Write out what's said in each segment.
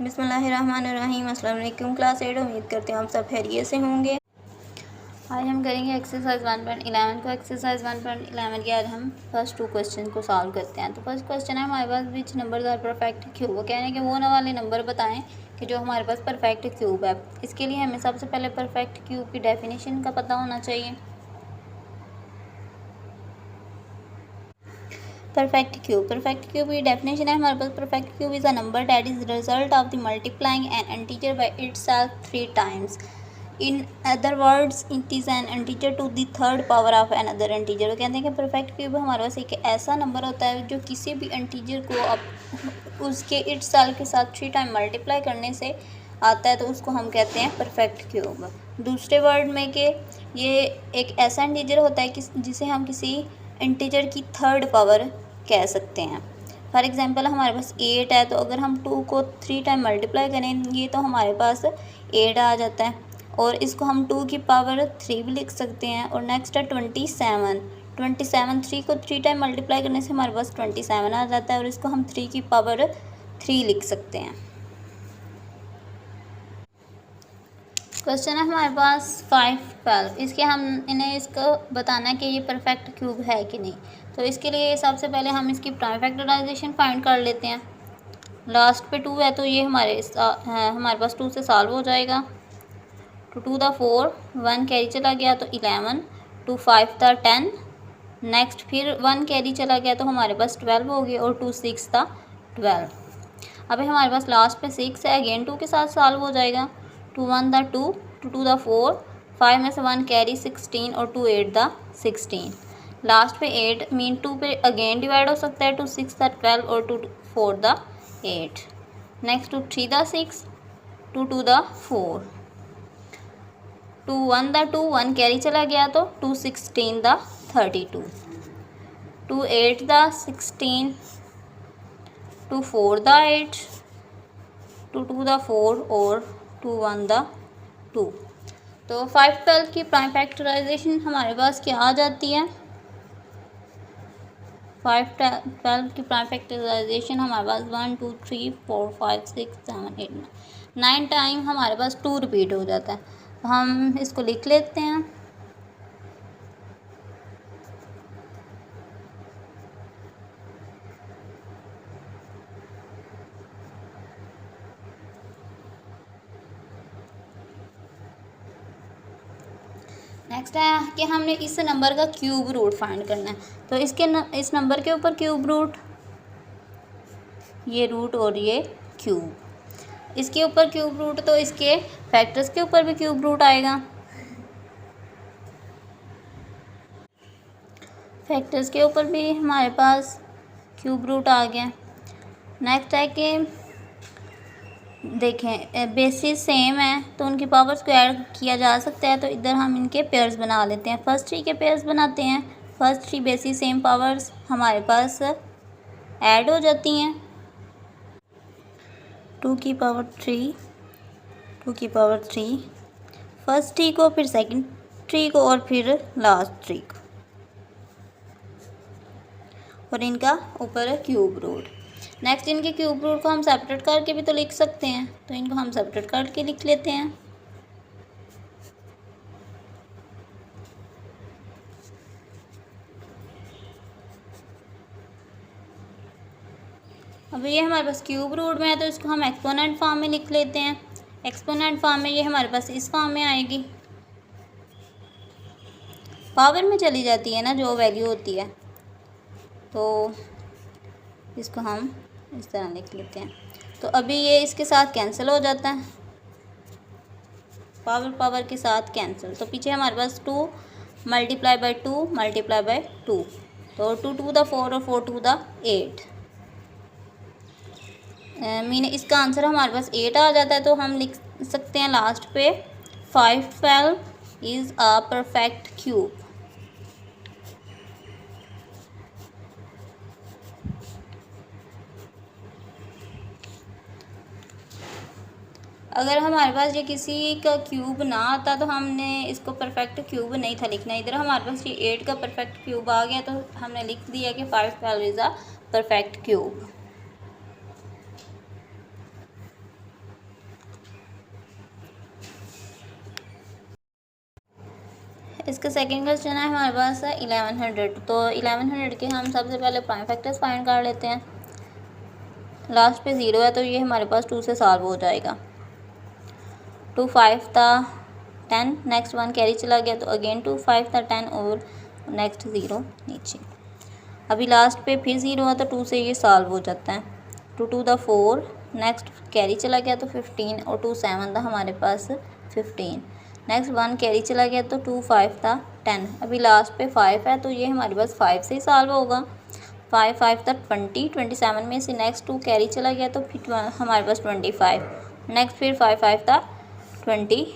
बिस्मिल्लाहिर्रहमानिर्रहीम। अस्सलाम वालेकुम क्लास 8। उम्मीद करते हैं आप सब खैरियत से होंगे। आज हम करेंगे एक्सरसाइज 1.11 को। एक्सरसाइज 1.11 के आज हम फर्स्ट 2 क्वेश्चन को सॉल्व करते हैं। तो फर्स्ट क्वेश्चन है हमारे पास, which number are perfect cube. वो कह रहे हैं कि वो वाले नंबर बताएं कि जो हमारे पास परफेक्ट क्यूब है। इसके लिए हमें सबसे पहले परफेक्ट क्यूब की डेफिनेशन का पता होना चाहिए। परफेक्ट क्यूब की डेफिनेशन है हमारे पास, perfect cube is a number that is result of the multiplying an integer by itself 3 times. In other words it is an integer to the third power of an other integer. वो कहते हैं कि perfect cube हमारे पास एक ऐसा number होता है जो किसी भी इंटीजर को अब उसके इटसेल्फ के साथ 3 टाइम मल्टीप्लाई करने से आता है, तो उसको हम कहते हैं परफेक्ट क्यूब। दूसरे वर्ड में कि ये एक ऐसा इंटीजर होता है कि जिसे हम किसी इंटीजर की थर्ड पावर कह सकते हैं। फॉर एग्ज़ाम्पल हमारे पास 8 है, तो अगर हम 2 को 3 टाइम मल्टीप्लाई करेंगे तो हमारे पास 8 आ जाता है, और इसको हम 2 की पावर 3 भी लिख सकते हैं। और नेक्स्ट है 27 3 को 3 टाइम मल्टीप्लाई करने से हमारे पास 27 आ जाता है, और इसको हम 3 की पावर 3 लिख सकते हैं। क्वेश्चन है हमारे पास 5 इसके हम इन्हें इसको बताना है कि ये परफेक्ट क्यूब है कि नहीं। तो इसके लिए सबसे पहले हम इसकी प्राइम फैक्टराइजेशन फाइंड कर लेते हैं। लास्ट पे 2 है तो ये हमारे पास 2 से सॉल्व हो जाएगा। 2 द 4, 1 कैरी चला गया तो 11, 2 5 द 10, नेक्स्ट फिर 1 कैरी चला गया तो हमारे पास 12 हो गए, और 2 6 द 12। अभी हमारे पास लास्ट पे 6 है, अगेन 2 के साथ सॉल्व हो जाएगा। 2 1 द 2, 2 द 4, 5 में से 1 कैरी 16, और 2 8 द 16। लास्ट पे 8 मीन 2 पे अगेन डिवाइड हो सकता है। 2 6 द 12, और 2 4 the 8। Next 2 3 the 6, 2 2 the 4, 2 1 the 2, 1 carry चला गया तो 2 16 द 32, 2 8 द 16, 2 4 द 8, 2 2 द 4, और 2 1 द 2। तो 5 12 की प्राइम फैक्टराइजेशन हमारे पास क्या आ जाती है। 5 12 की प्राइम फैक्टराइजेशन हमारे पास 1 2 3 4 5 6 7 8 9 टाइम हमारे पास 2 रिपीट हो जाता है। तो हम इसको लिख लेते हैं। नेक्स्ट है कि हमने इस नंबर का क्यूब रूट फाइंड करना है। तो इस नंबर के ऊपर क्यूब रूट, ये रूट और ये क्यूब, इसके ऊपर क्यूब रूट, तो इसके फैक्टर्स के ऊपर भी क्यूब रूट आएगा। फैक्टर्स के ऊपर भी हमारे पास क्यूब रूट आ गया। नेक्स्ट है कि देखें बेसिस सेम है तो उनकी पावर्स को ऐड किया जा सकता है। तो इधर हम इनके पेयर्स बना लेते हैं। फर्स्ट 3 के पेयर्स बनाते हैं। फर्स्ट 3 बेसिस सेम पावर्स हमारे पास ऐड हो जाती हैं। 2 की पावर 3, 2 की पावर 3, फर्स्ट 3 को, फिर सेकंड 3 को, और फिर लास्ट 3 को, और इनका ऊपर है क्यूब रूट। नेक्स्ट इनके क्यूब रूट को हम सेपरेट करके भी तो लिख सकते हैं, तो इनको हम सेपरेट करके लिख लेते हैं। अब ये हमारे पास क्यूब रूट में है तो इसको हम एक्सपोनेंट फॉर्म में लिख लेते हैं। एक्सपोनेंट फॉर्म में ये हमारे पास इस फॉर्म में आएगी, पावर में चली जाती है ना जो वैल्यू होती है, तो इसको हम इस तरह लिख लेते हैं। तो अभी ये इसके साथ कैंसिल हो जाता है, पावर के साथ कैंसिल। तो पीछे हमारे पास 2 मल्टीप्लाई बाय 2 मल्टीप्लाई बाय 2, तो 2 2 द 4, और 4 2 द 8। मीन इसका आंसर हमारे पास 8 आ जाता है। तो हम लिख सकते हैं लास्ट पे 5 12 इज़ अ परफेक्ट क्यूब। अगर हमारे पास ये किसी का क्यूब ना आता तो हमने इसको परफेक्ट क्यूब नहीं था लिखना। इधर हमारे पास ये 8 का परफेक्ट क्यूब आ गया तो हमने लिख दिया कि 5 12 इज़ अ परफेक्ट क्यूब। इसका सेकंड क्वेश्चन है हमारे पास 1100। तो 1100 के हम सबसे पहले प्राइम फैक्टर्स फाइंड कर लेते हैं। लास्ट पे 0 है तो ये हमारे पास 2 से सॉल्व हो जाएगा। 2 5 था 10, नेक्स्ट 1 कैरी चला गया तो अगेन 2 5 था 10 और नेक्स्ट 0 नीचे। अभी लास्ट पे फिर 0 है तो 2 से ये सॉल्व हो जाता है। 2 2 था 4, नेक्स्ट कैरी चला गया तो 15 और 2 7 था हमारे पास 15। नेक्स्ट 1 कैरी चला गया तो 2 5 था 10। अभी लास्ट पे 5 है तो ये हमारे पास 5 से ही सॉल्व होगा। 5 5 था 20, 27 में से नेक्स्ट 2 कैरी चला गया तो फिर हमारे पास 25। नेक्स्ट फिर 5 5 था 20,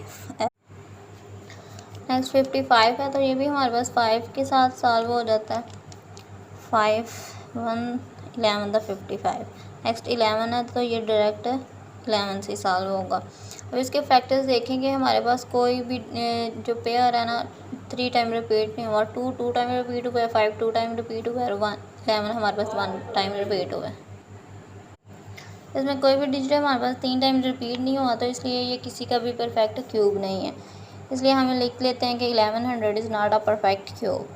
नेक्स्ट 55 है तो ये भी हमारे पास 5 के साथ सॉल्व हो जाता है। 5 1 11 था 55। नेक्स्ट 11 है तो ये डायरेक्ट 11 से सॉल्व होगा। अब इसके फैक्टर्स देखेंगे, हमारे पास कोई भी जो पेयर है ना 3 टाइम रिपीट नहीं हुआ, 2 टाइम रिपीट हुआ है, 5 2 टाइम रिपीट हुआ है और 11 हमारे पास 1 टाइम रिपीट हुआ है। इसमें कोई भी डिजिट हमारे पास 3 टाइम रिपीट नहीं हुआ तो इसलिए ये किसी का भी परफेक्ट क्यूब नहीं है। इसलिए हमें लिख लेते हैं कि 1100 is not a perfect cube.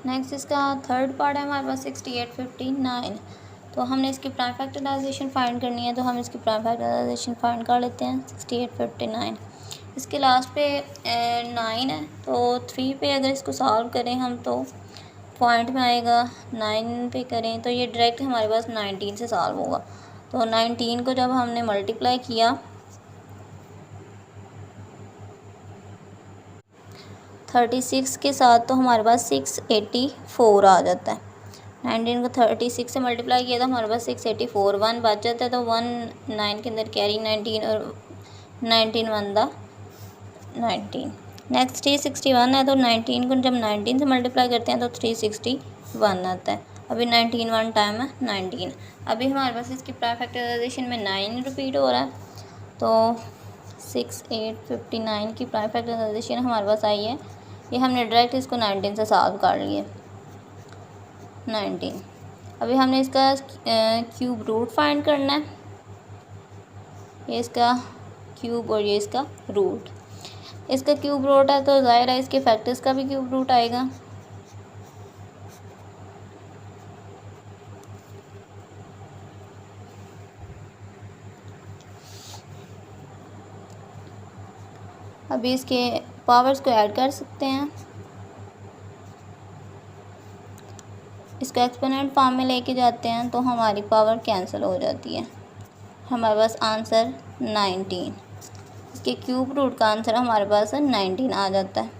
Next इसका थर्ड पार्ट है हमारे पास 68 59। तो हमने इसकी प्राइम फैक्टराइजेशन फाइंड करनी है तो हम इसकी प्राइम फैक्टराइजेशन फाइंड कर लेते हैं। 68 59 इसके लास्ट पे 9 है तो 3 पे अगर इसको सॉल्व करें हम तो पॉइंट में आएगा। 9 पे करें तो ये डायरेक्ट हमारे पास 19 से सॉल्व होगा। तो 19 को जब हमने मल्टीप्लाई किया 36 के साथ तो हमारे पास 684 आ जाता है। 19 को 36 से मल्टीप्लाई किया तो हमारे पास 684, 1 बच जाता है तो 1 9 के अंदर कैरी 19 और 19 1 दा 19। नेक्स्ट 361 है तो 19 को जब 19 से मल्टीप्लाई करते हैं तो 361 आता है। अभी 19 1 टाइम है 19। अभी हमारे पास इसकी प्राइम फैक्टराइजेशन में 9 रिपीट हो रहा है तो 6859 की प्राइम फैक्टराइजेशन हमारे पास आई है। ये हमने डायरेक्ट इसको 19 से सॉल्व कर लिए 19। अभी हमने इसका क्यूब रूट फाइंड करना है। ये इसका क्यूब और ये इसका रूट। इसका क्यूब रूट है तो ज़ाहिर है इसके फैक्टर्स का भी क्यूब रूट आएगा। अभी इसके पावर्स को ऐड कर सकते हैं। इसका एक्सपोनेंट फॉर्म में लेके जाते हैं तो हमारी पावर कैंसिल हो जाती है। हमारे पास आंसर 19। इसके क्यूब रूट का आंसर हमारे पास 19 आ जाता है।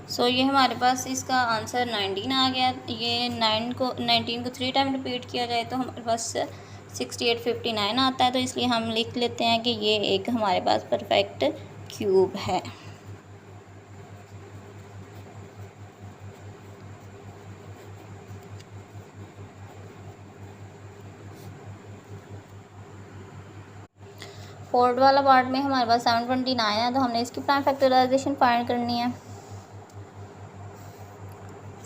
सो ये हमारे पास इसका आंसर 19 आ गया। ये 19 को 3 टाइम रिपीट किया जाए तो हमारे पास 68 59 आता है। तो इसलिए हम लिख लेते हैं कि ये एक हमारे पास परफेक्ट क्यूब है। फोर्थ वाला पार्ट में हमारे पास 729 है तो हमने इसकी प्राइम फैक्टराइजेशन फाइंड करनी है।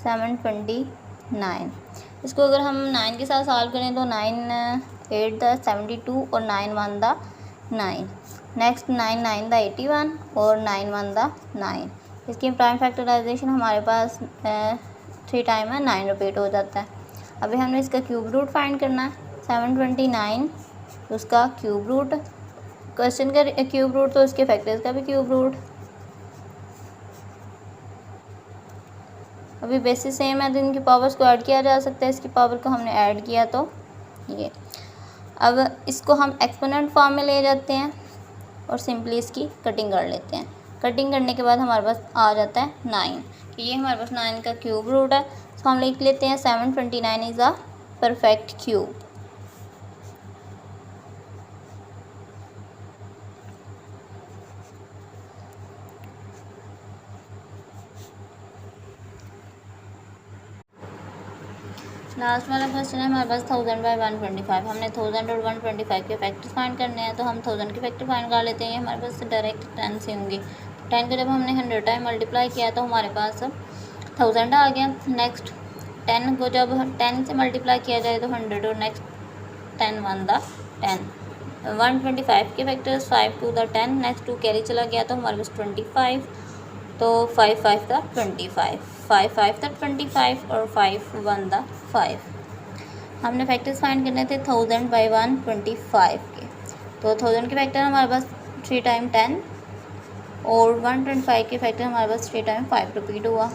729 इसको अगर हम 9 के साथ सॉल्व करें तो 9 8 दा 72 और 9 1 दा 9। नेक्स्ट 9 9 दा 81 और 9 1 दा 9। इसकी प्राइम फैक्टराइजेशन हमारे पास 3 टाइम है 9 रिपीट हो जाता है। अभी हमने इसका क्यूब रूट फाइंड करना है। 729 उसका क्यूब रूट, क्वेश्चन का क्यूब रूट तो इसके फैक्टर्स का भी क्यूब रूट। अभी बेसिस सेम है तो इनकी पावर्स को ऐड किया जा सकता है। इसकी पावर को हमने ऐड किया तो ये। अब इसको हम एक्सपोनेंट फॉर्म में ले जाते हैं और सिंपली इसकी कटिंग कर लेते हैं। कटिंग करने के बाद हमारे पास आ जाता है 9 कि ये हमारे पास 9 का क्यूब रूट है। तो हम लिख लेते हैं 729 is a perfect cube. Last वाला क्वेश्चन है हमारे पास 1000 बाई 125। हमने 1000 और 125 के फैक्टर्स फाइंड करने हैं तो हम 1000 के फैक्टर फाइंड कर लेते हैं। ये हमारे पास डायरेक्ट 10 से होंगे। 10 को जब हमने 100 टाइम मल्टीप्लाई किया तो हमारे पास 1000 आ गया। नेक्स्ट 10 को जब 10 से मल्टीप्लाई किया जाए तो 100 और नेक्स्ट 10 1 द 10। 125 के फैक्टर्स 5 2 द 10, नेक्स्ट 2 कैरी चला गया तो हमारे पास 25, तो 5 5 द 25, 5 5 द 25 और 5 1 द 5। हमने फैक्टर्स फाइंड करने थे 1000 बाई 125 के, तो 1000 के फैक्टर हमारे पास 3 टाइम 10 और 125 के फैक्टर हमारे पास 3 टाइम 5 रिपीट हुआ।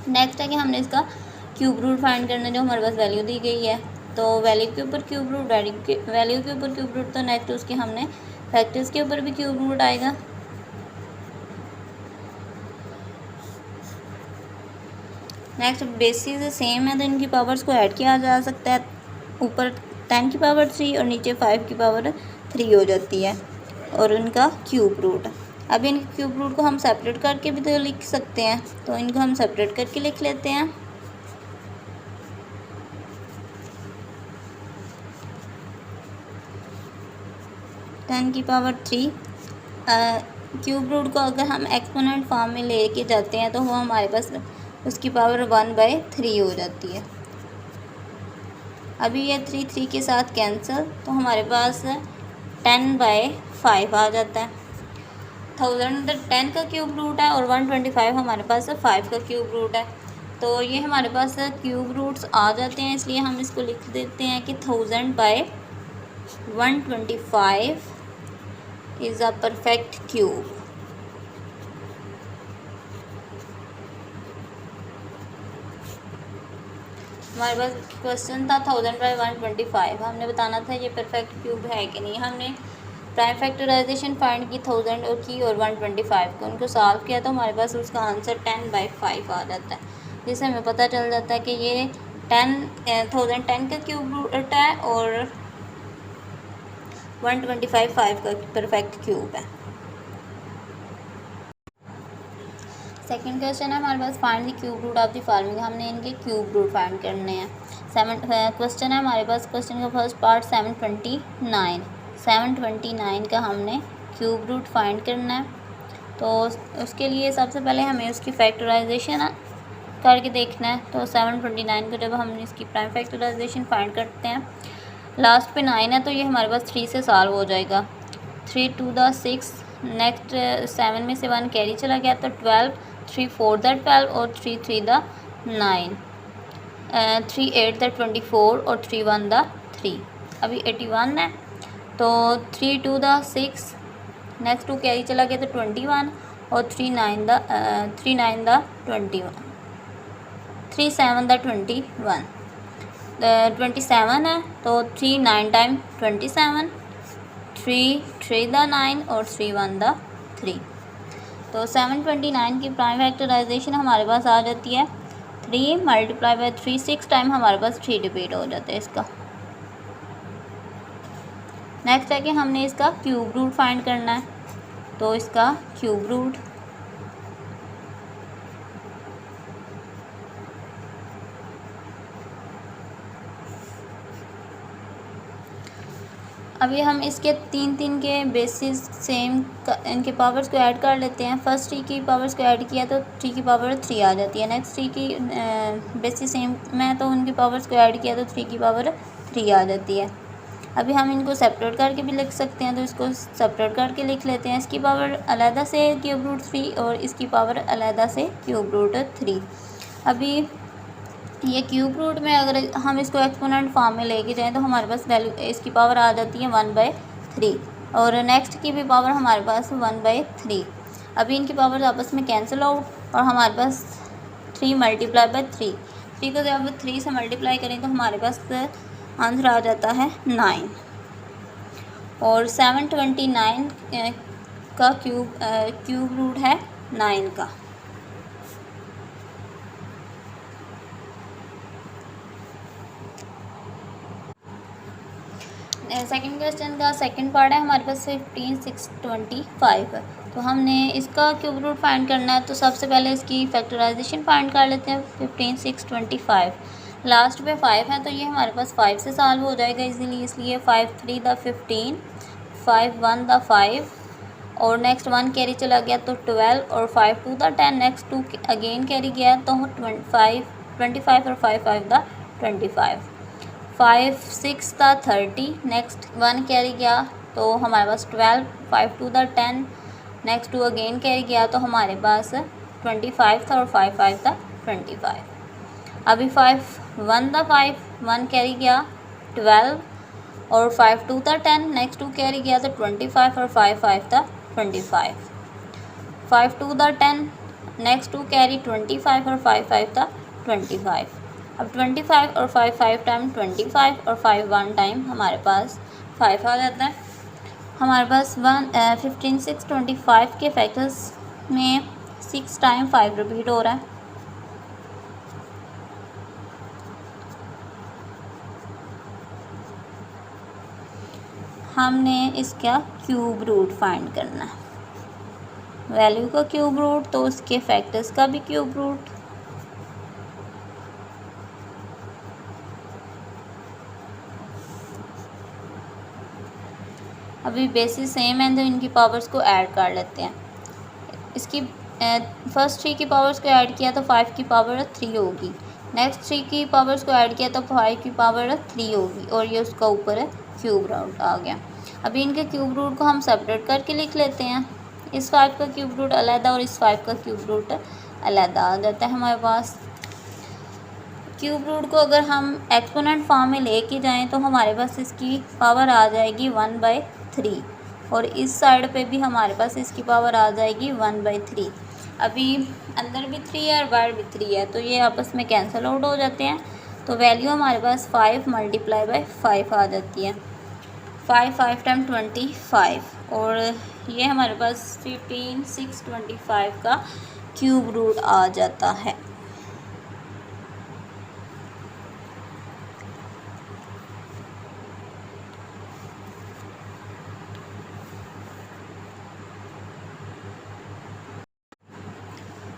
नेक्स्ट है कि हमने इसका क्यूब रूट फाइंड करना, जो हमारे पास वैल्यू दी गई है, तो वैल्यू के ऊपर क्यूब रूट, वैल्यू के ऊपर क्यूब रूट, तो नेक्स्ट उसके हमने फैक्टर्स के ऊपर भी क्यूब रूट आएगा। नेक्स्ट बेसिस सेम है तो इनकी पावर्स को ऐड किया जा सकता है, ऊपर 10 की पावर 3 और नीचे 5 की पावर 3 हो जाती है, और उनका क्यूब रूट। अब इन क्यूब रूट को हम सेपरेट करके भी तो लिख सकते हैं, तो इनको हम सेपरेट करके लिख लेते हैं। टेन की पावर 3 क्यूब रूट को अगर हम एक्सपोनेंट फॉर्म में लेके जाते हैं तो वो हमारे पास उसकी पावर 1/3 हो जाती है। अभी ये 3 3 के साथ कैंसिल, तो हमारे पास 10/5 आ जाता है। 1000 10 का क्यूब रूट है और 125 हमारे पास 5 का क्यूब रूट है, तो ये हमारे पास क्यूब रूट्स आ जाते हैं, इसलिए हम इसको लिख देते हैं कि 1000/125 इज़ अ परफेक्ट क्यूब। हमारे पास क्वेश्चन था 1000/125, हमने बताना था ये परफेक्ट क्यूब है कि नहीं। हमने प्राइम फैक्टराइजेशन फाइंड की 1000 और की और 125 को उनको सॉल्व किया, तो हमारे पास उसका आंसर 10/5 आ जाता है, जिससे हमें पता चल जाता है कि ये 1010 का क्यूब रूट है और 125 5 का परफेक्ट क्यूब है। सेकंड क्वेश्चन है हमारे पास find the cube root of the following, हमने इनके क्यूब रूट फाइंड करने हैं। क्वेश्चन है हमारे पास, क्वेश्चन का फर्स्ट पार्ट 729 का हमने क्यूब रूट फाइंड करना है, तो उसके लिए सबसे पहले हमें उसकी फैक्टराइजेशन करके देखना है। तो 729 को जब हम इसकी प्राइम फैक्टराइजेशन फाइंड करते हैं, लास्ट पे 9 है तो ये हमारे पास 3 से सॉल्व हो जाएगा। 3 2 द 6, नेक्स्ट 7 में से 1 कैरी चला गया तो 12, 3 4 द 12 और 3 3 द 9, 3 8 द 24 और 3 1 द 3। अभी 81 है, तो 3 2 द 6, नेक्स्ट 2 कैरी चला गया तो 21 और 3 9 द 21, 3 7 द 21, 27 है तो 3 9 टाइम 27, 3 3 द 9 और 3 1 द 3। तो 729 की प्राइम फैक्टराइजेशन हमारे पास आ जाती है 3 मल्टीप्लाई बाय 3, 6 टाइम हमारे पास 3 रिपीट हो जाता है इसका। नेक्स्ट है कि हमने इसका क्यूब रूट फाइंड करना है, तो इसका क्यूब रूट अभी हम इसके 3 के बेसिस सेम इनके पावर्स को ऐड कर लेते हैं। फर्स्ट 3 की पावर्स को ऐड किया तो 3 की पावर 3 आ जाती है। नेक्स्ट 3 की बेसिस सेम में तो उनकी पावर्स को ऐड किया तो 3 की पावर 3 आ जाती है। अभी हम इनको सेपरेट करके भी लिख सकते हैं, तो इसको सेपरेट करके लिख लेते हैं। इसकी पावर अलहदा से क्यूब रूट 3 और इसकी पावर अलहदा से क्यूब रूट 3। अभी ये क्यूब रूट में अगर हम इसको एक्सपोनेंट फॉर्म में लेके जाएं तो हमारे पास वैल्यू इसकी पावर आ जाती है 1/3 और नेक्स्ट की भी पावर हमारे पास 1/3। अभी इनकी पावर आपस में कैंसिल आउट और हमारे पास 3 मल्टीप्लाई बाय 3 को जब 3 से मल्टीप्लाई करें तो हमारे पास आंसर आ जाता है 9। और 729 का क्यूब रूट है 9 का। सेकंड क्वेश्चन का सेकंड पार्ट है हमारे पास 15 6 25, तो हमने इसका क्यूब रूट फाइंड करना है। तो सबसे पहले इसकी फैक्टराइजेशन फाइंड कर लेते हैं। 15 6 25, लास्ट पे 5 है तो ये हमारे पास 5 से सॉल्व हो जाएगा इजीली, इसलिए 5 3 द 15, 5 1 द 5, और नेक्स्ट 1 कैरी चला गया तो 12 और 5 to the 10, next 2 again carry गया तो 25 और 5 5 द 25, 5 6 था 30, नेक्स्ट 1 कैरी गया तो हमारे पास 12, 5 to the 10, next 2 again carry गया तो हमारे पास 25 था और 5 5 था 25। अभी 5 1 था 5, 1 कैरी गया 12 और 5 टू था 10, नेक्स्ट 2 कैरी गया तो 25 और 5 5 था 25, 5 टू द 10, नेक्स्ट 2 कैरी 25 और 5 5 था 25। अब 25 और 5 5 टाइम 25 और 5 1 टाइम हमारे पास 5 आ जाता है। हमारे पास 15 6 25 के फैक्टर्स में 6 टाइम 5 रिपीट हो रहा है। हमने इसका क्यूब रूट फाइंड करना है, वैल्यू का क्यूब रूट तो उसके फैक्टर्स का भी क्यूब रूट। अभी बेसिस सेम है तो इनकी पावर्स को ऐड कर लेते हैं। इसकी फर्स्ट 3 की पावर्स को ऐड किया तो 5 की पावर 3 होगी, नेक्स्ट 3 की पावर्स को ऐड किया तो 5 की पावर 3 होगी और ये उसका ऊपर है क्यूब रूट आ गया। अभी इनके क्यूब रूट को हम सेपरेट करके लिख लेते हैं। इस 5 का क्यूब रूट अलग और इस 5 का क्यूब रूट अलग आ जाता है हमारे पास। क्यूब रूट को अगर हम एक्सपोनेंट फॉर्म में लेके जाएं तो हमारे पास इसकी पावर आ जाएगी 1/3 और इस साइड पे भी हमारे पास इसकी पावर आ जाएगी 1/3। अभी अंदर भी 3 है और बाहर भी 3 है तो ये आपस में कैंसिल आउट हो जाते हैं, तो वैल्यू हमारे पास 5 × 5 आ जाती है। 5 5 टाइम 25 और ये हमारे पास 15 6 25 का क्यूब रूट आ जाता है।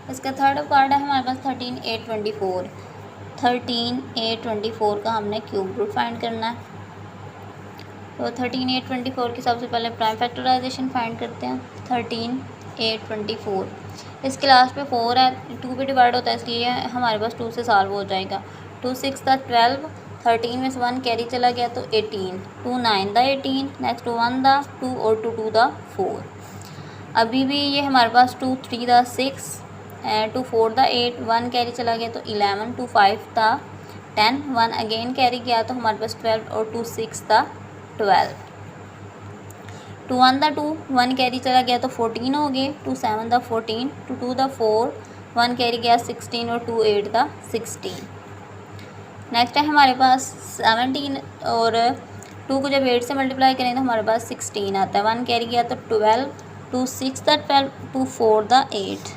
इसका थर्ड पार्ट है हमारे पास 13 8 24। 13 8 24 का हमने क्यूब रूट फाइंड करना है। तो 13 8 24 की सबसे पहले प्राइम फैक्टराइजेशन फाइंड करते हैं। 13 8 24 इसके लास्ट पे 4 है, 2 पे डिवाइड होता है इसलिए हमारे पास 2 से सॉल्व हो जाएगा। 2 6 था 12, 13 में से 1 कैरी चला गया तो 18, 2 9 था 18, नेक्स्ट 1 था 2 और 2 2 था 4। अभी भी ये हमारे पास 2 3 था 6, 2 4 था 8, 1 कैरी चला गया तो 11, 2 5 था 10, 1 अगेन कैरी गया तो हमारे पास 12 और 2 6 था 12, 2 1 था 2, 1 कैरी चला गया तो 14 हो गए, 2 7 था 14, 2 2 था 4, 1 कैरी गया 16 और 2 8 था 16। नेक्स्ट है हमारे पास 17 और 2 को जब 8 से मल्टीप्लाई करें तो हमारे पास 16 आता है। 1 कैरी गया तो 12, 2 6 था 12, 2 4 था 8,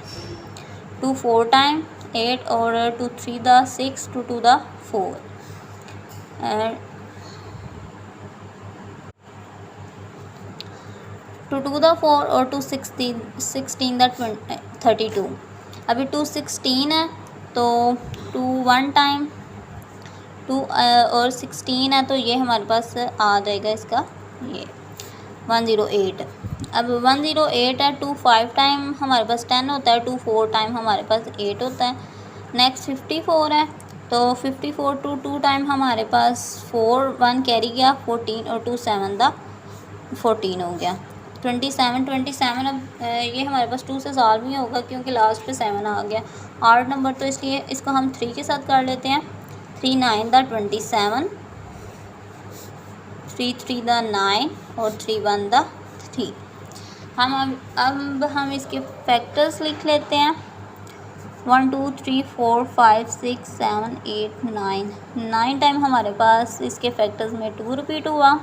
2 4 टाइम 8 और 2 3 था 6, 2 2 था 4 एंड 2 2 था 4 और 2 16 था 32। अभी 2 16 है तो 2 1 टाइम 2 और 16 है तो ये हमारे पास आ जाएगा इसका ये 108। अब 108 है, 2 5 टाइम हमारे पास 10 होता है, 2 4 टाइम हमारे पास 8 होता है। नेक्स्ट 54 है तो 54 2 टाइम हमारे पास 4, 1 कैरी गया 14 और 2 7 था 14 हो गया। 27 अब ये हमारे पास 2 से सॉल्व नहीं होगा क्योंकि लास्ट पे 7 आ गया आर्ड नंबर, तो इसलिए इसको हम 3 के साथ कर लेते हैं। 3 9 था 27, 3 3 था 9 और 3 1 था 3। अब हम इसके फैक्टर्स लिख लेते हैं। 1 2 3 4 5 6 7 8 9 टाइम हमारे पास इसके फैक्टर्स में 2 रिपीट हुआ।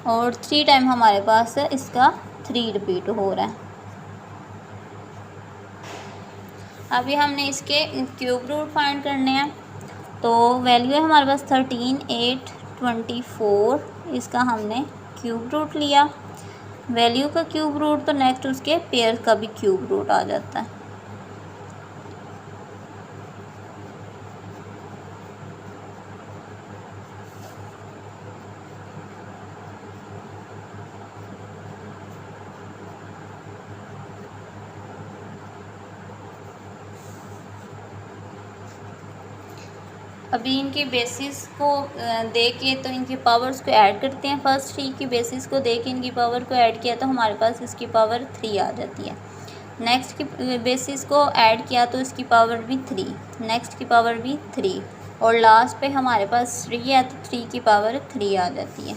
और 3 टाइम हमारे पास इसका 3 रिपीट हो रहा है। अभी हमने इसके क्यूब रूट फाइंड करने हैं तो वैल्यू है हमारे पास 13 8 24, इसका हमने क्यूब रूट लिया। वैल्यू का क्यूब रूट तो नेक्स्ट उसके पेयर का भी क्यूब रूट आ जाता है। अभी इनके बेसिस को दे के तो इनकी पावर्स को ऐड करते हैं। फर्स्ट 3 की बेसिस को दे के इनकी पावर को ऐड किया तो हमारे पास इसकी पावर 3 आ जाती है। नेक्स्ट की बेसिस को ऐड किया तो इसकी पावर भी 3, नेक्स्ट की पावर भी 3 और लास्ट पे हमारे पास 3 है तो 3 की पावर 3 आ जाती है।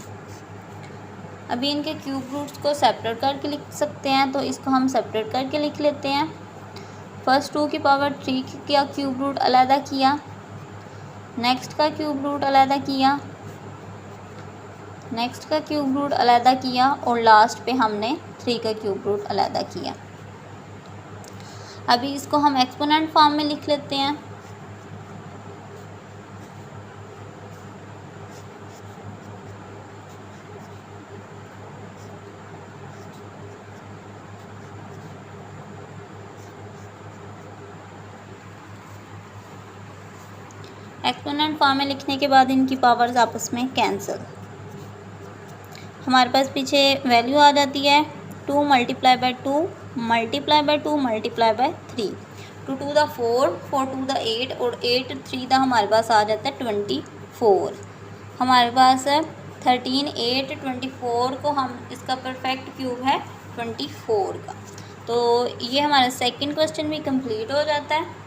अभी इनके क्यूब रूट्स को सेपरेट करके लिख सकते हैं, तो इसको हम सेपरेट करके लिख लेते हैं। फर्स्ट 2 की पावर 3 का क्यूब रूट अलहदा किया, नेक्स्ट का क्यूब रूट अलहदा किया, नेक्स्ट का क्यूब रूट अलहदा किया और लास्ट पे हमने 3 का क्यूब रूट अलहदा किया। अभी इसको हम एक्सपोनेंट फॉर्म में लिख लेते हैं। एक्सपोनेंट फॉर्म में लिखने के बाद इनकी पावर्स आपस में कैंसिल, हमारे पास पीछे वैल्यू आ जाती है 2 multiply by 2 multiply by 2 multiply by 3, 2 to the 4, 4 to the 8 और 8 3 द हमारे पास आ जाता है 24। हमारे पास 13 8 24 को हम इसका परफेक्ट क्यूब है 24 का। तो ये हमारा सेकंड क्वेश्चन भी कंप्लीट हो जाता है।